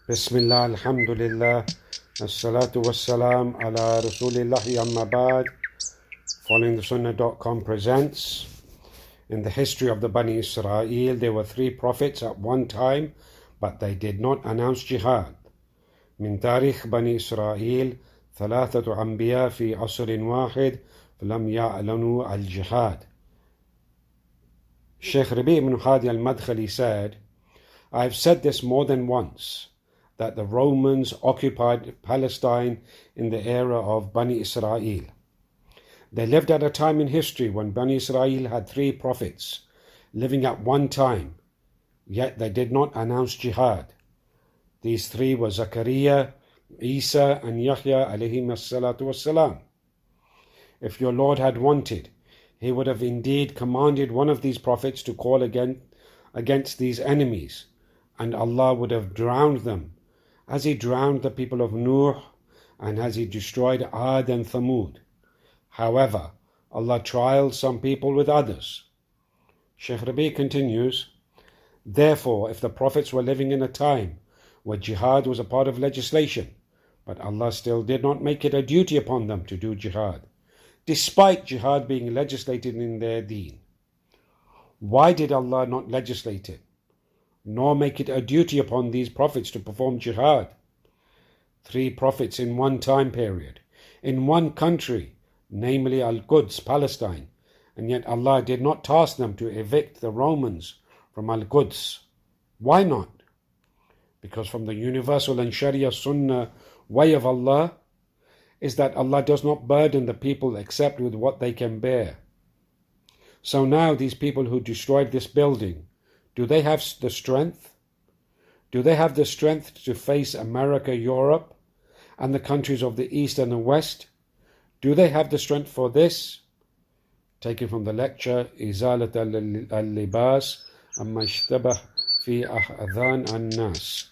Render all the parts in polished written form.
Bismillaah, alhamdulillah, as-Salatu was-sallam ala Rasulillah, amma ba'd. Following the Sunnah.com presents, in the history of the Bani Isra'eel, there were 3 prophets at one time, but they did not announce jihad. من تاريخ بني إسرائيل ثلاثة أنبياء في عصر واحد فلم يعلنوا الجهاد. Shaykh Rabee bin Hadi al-Madkhali said, I have said this more than once, that the Romans occupied Palestine in the era of Bani Isra'eel. They lived at a time in history when Bani Isra'eel had 3 prophets living at one time, yet they did not announce jihad. These 3 were Zakareeya, Isa and Yahya alayhim as-Salatu was-sallam. If your Lord had wanted, he would have indeed commanded one of these prophets to call against these enemies, and Allah would have drowned them, as he drowned the people of Nuh and as he destroyed Aad and Thamud. However, Allah trialed some people with others. Shaykh Rabee continues, therefore, if the prophets were living in a time where jihad was a part of legislation, but Allah still did not make it a duty upon them to do jihad, despite jihad being legislated in their deen, why did Allah not legislate it, nor make it a duty upon these prophets to perform jihad? 3 prophets in one time period, in one country, namely Al-Quds, Palestine, and yet Allah did not task them to evict the Romans from Al-Quds. Why not? Because from the universal and Sharia Sunnah way of Allah is that Allah does not burden the people except with what they can bear. So now these people who destroyed this building, do they have the strength? Do they have the strength to face America, Europe, and the countries of the East and the West? Do they have the strength for this? Taken from the lecture, إزالة اللباس أما اشتبه في أذان الناس.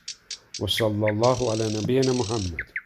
وصلى الله على نبينا محمد.